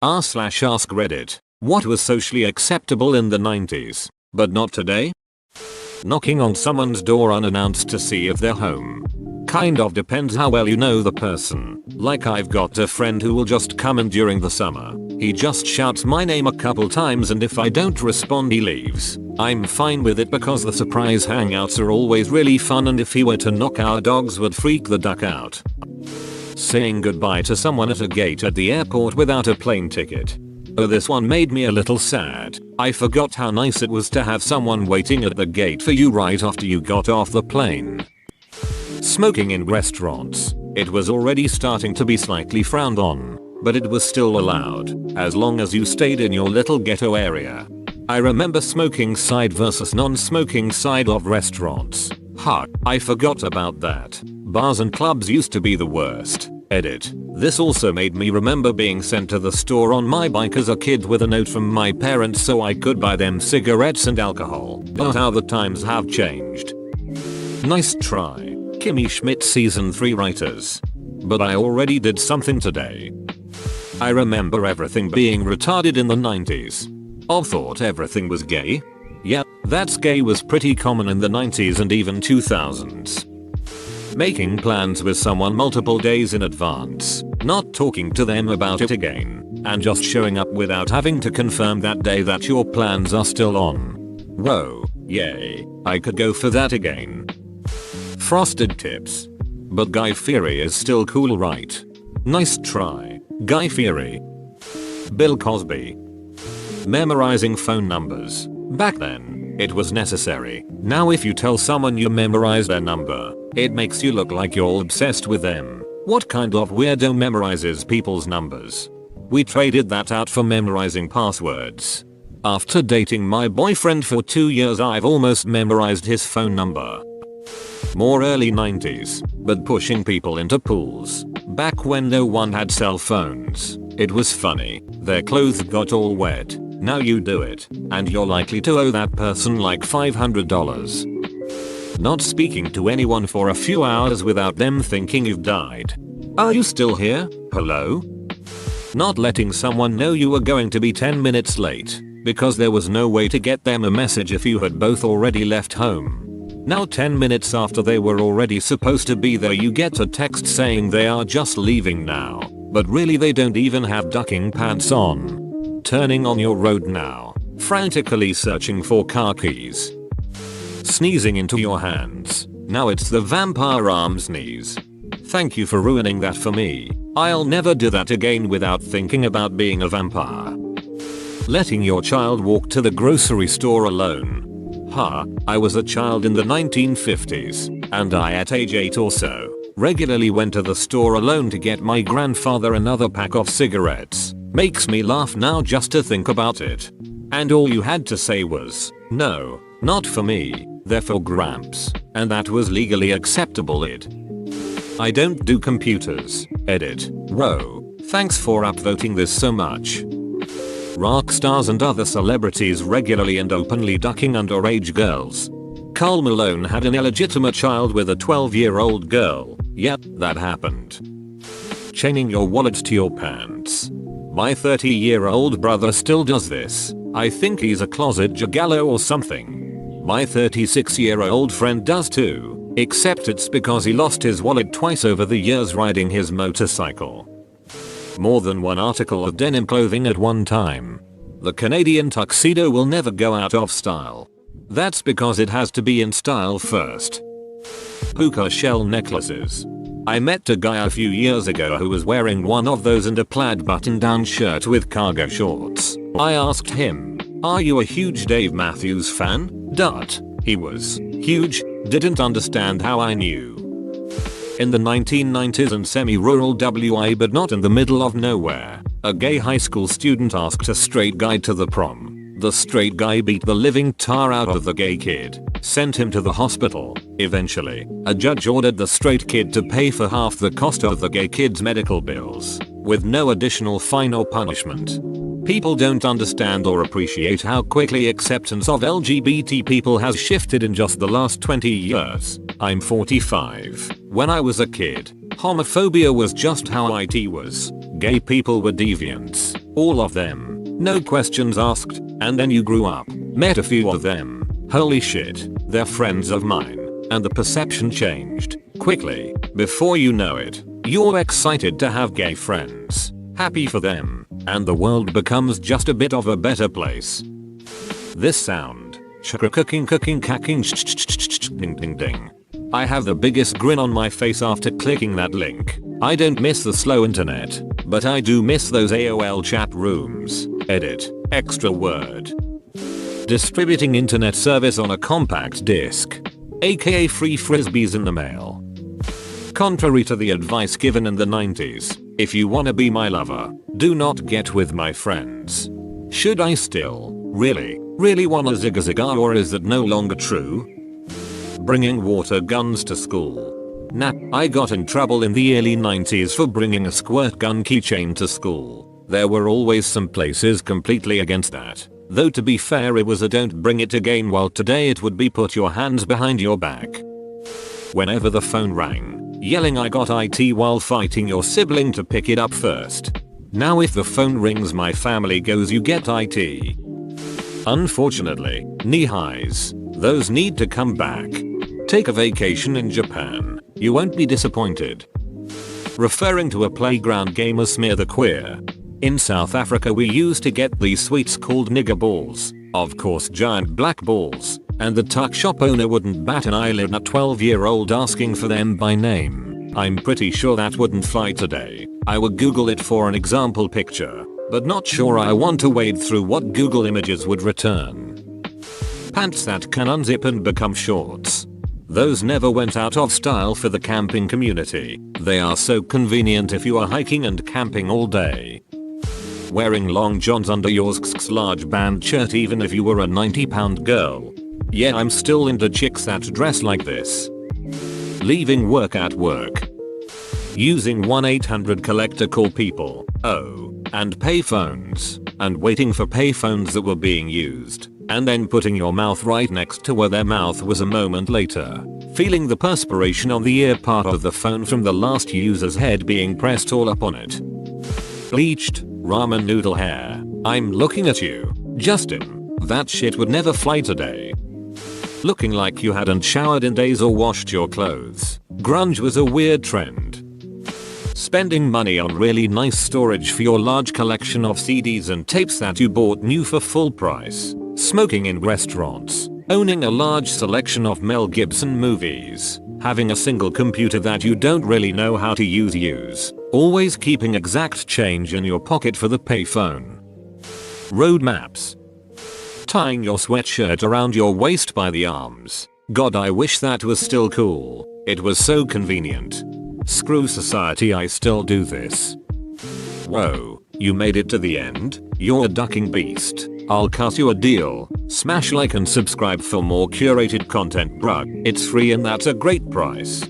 r/AskReddit. What was socially acceptable in the 90s, but not today? Knocking on someone's door unannounced to see if they're home. Kind of depends how well you know the person. Like, I've got a friend who will just come in during the summer. He just shouts my name a couple times and if I don't respond he leaves. I'm fine with it because the surprise hangouts are always really fun, and if he were to knock, our dogs would freak the duck out. Saying goodbye to someone at a gate at the airport without a plane ticket. Oh, this one made me a little sad. I forgot how nice it was to have someone waiting at the gate for you right after you got off the plane. Smoking in restaurants. It was already starting to be slightly frowned on, but it was still allowed, as long as you stayed in your little ghetto area. I remember smoking side versus non-smoking side of restaurants. I forgot about that. Bars and clubs used to be the worst. Edit. This also made me remember being sent to the store on my bike as a kid with a note from my parents so I could buy them cigarettes and alcohol. Oh, how the times have changed. Nice try. Kimmy Schmidt season 3 writers. But I already did something today. I remember everything being retarded in the 90s. I thought everything was gay. Yeah, that's gay was pretty common in the 90s and even 2000s. Making plans with someone multiple days in advance, not talking to them about it again, and just showing up without having to confirm that day that your plans are still on. Whoa, yay, I could go for that again. Frosted Tips. But Guy Fieri is still cool, right? Nice try, Guy Fieri. Bill Cosby. Memorizing phone numbers. Back then, it was necessary. Now if you tell someone you memorize their number, it makes you look like you're obsessed with them. What kind of weirdo memorizes people's numbers? We traded that out for memorizing passwords. After dating my boyfriend for 2 years, I've almost memorized his phone number. More early 90s, but pushing people into pools. Back when no one had cell phones. It was funny. Their clothes got all wet. Now you do it, and you're likely to owe that person like $500. Not speaking to anyone for a few hours without them thinking you've died. Are you still here? Hello? Not letting someone know you were going to be 10 minutes late, because there was no way to get them a message if you had both already left home. Now 10 minutes after they were already supposed to be there, you get a text saying they are just leaving now, but really they don't even have ducking pants on. Turning on your road now, frantically searching for car keys. Sneezing into your hands. Now it's the vampire arm sneeze. Thank you for ruining that for me. I'll never do that again without thinking about being a vampire. Letting your child walk to the grocery store alone. I was a child in the 1950s, and I at age 8 or so, regularly went to the store alone to get my grandfather another pack of cigarettes. Makes me laugh now just to think about it. And all you had to say was, no, not for me, they're for Gramps. And that was legally acceptable. I don't do computers. Edit. Row. Thanks for upvoting this so much. Rock stars and other celebrities regularly and openly ducking underage girls. Karl Malone had an illegitimate child with a 12-year-old girl. Yep, that happened. Chaining your wallet to your pants. My 30-year-old brother still does this. I think he's a closet gigolo or something. My 36-year-old friend does too, except it's because he lost his wallet twice over the years riding his motorcycle. More than one article of denim clothing at one time. The Canadian tuxedo will never go out of style. That's because it has to be in style first. Puka shell necklaces. I met a guy a few years ago who was wearing one of those and a plaid button-down shirt with cargo shorts. I asked him, "Are you a huge Dave Matthews fan?" He was huge, didn't understand how I knew. In the 1990s and semi-rural WA, but not in the middle of nowhere, a gay high school student asked a straight guy to the prom. The straight guy beat the living tar out of the gay kid, sent him to the hospital. Eventually, a judge ordered the straight kid to pay for half the cost of the gay kid's medical bills, with no additional fine or punishment. People don't understand or appreciate how quickly acceptance of LGBT people has shifted in just the last 20 years. I'm 45. When I was a kid, homophobia was just how it was. Gay people were deviants. All of them. No questions asked. And then you grew up. Met a few of them. Holy shit. They're friends of mine. And the perception changed. Quickly. Before you know it, you're excited to have gay friends. Happy for them. And the world becomes just a bit of a better place. This sound. Chakra cooking cacking ding ding ding. I have the biggest grin on my face after clicking that link. I don't miss the slow internet, but I do miss those AOL chat rooms. Edit. Extra word. Distributing internet service on a compact disc. AKA free frisbees in the mail. Contrary to the advice given in the 90s, if you wanna be my lover, do not get with my friends. Should I still, really wanna zigga zigga, or is that no longer true? Bringing water guns to school. Nah, I got in trouble in the early 90s for bringing a squirt gun keychain to school. There were always some places completely against that. Though to be fair, it was a don't bring it again, while today it would be put your hands behind your back. Whenever the phone rang, yelling I got IT while fighting your sibling to pick it up first. Now if the phone rings my family goes you get IT. Unfortunately, knee highs. Those need to come back. Take a vacation in Japan. You won't be disappointed. Referring to a playground game as Smear the Queer. In South Africa we used to get these sweets called nigger balls. Of course giant black balls. And the tuck shop owner wouldn't bat an eyelid at a 12-year-old asking for them by name. I'm pretty sure that wouldn't fly today. I would Google it for an example picture. But not sure I want to wade through what Google images would return. Pants that can unzip and become shorts. Those never went out of style for the camping community. They are so convenient if you are hiking and camping all day. Wearing long johns under your large band shirt even if you were a 90-pound girl. Yeah, I'm still into chicks that dress like this. Leaving work at work. Using 1-800 collect to call people. Oh, and payphones. And waiting for payphones that were being used. And then putting your mouth right next to where their mouth was a moment later. Feeling the perspiration on the ear part of the phone from the last user's head being pressed all up on it. Bleached, ramen noodle hair. I'm looking at you, Justin. That shit would never fly today. Looking like you hadn't showered in days or washed your clothes. Grunge was a weird trend. Spending money on really nice storage for your large collection of CDs and tapes that you bought new for full price. Smoking in restaurants. Owning a large selection of Mel Gibson movies. Having a single computer that you don't really know how to use. Always keeping exact change in your pocket for the payphone. Road maps. Tying your sweatshirt around your waist by the arms. God, I wish that was still cool. It was so convenient. Screw society, I still do this. Whoa, you made it to the end? You're a ducking beast. I'll cut you a deal. Smash like and subscribe for more curated content, bruh. It's free and that's a great price.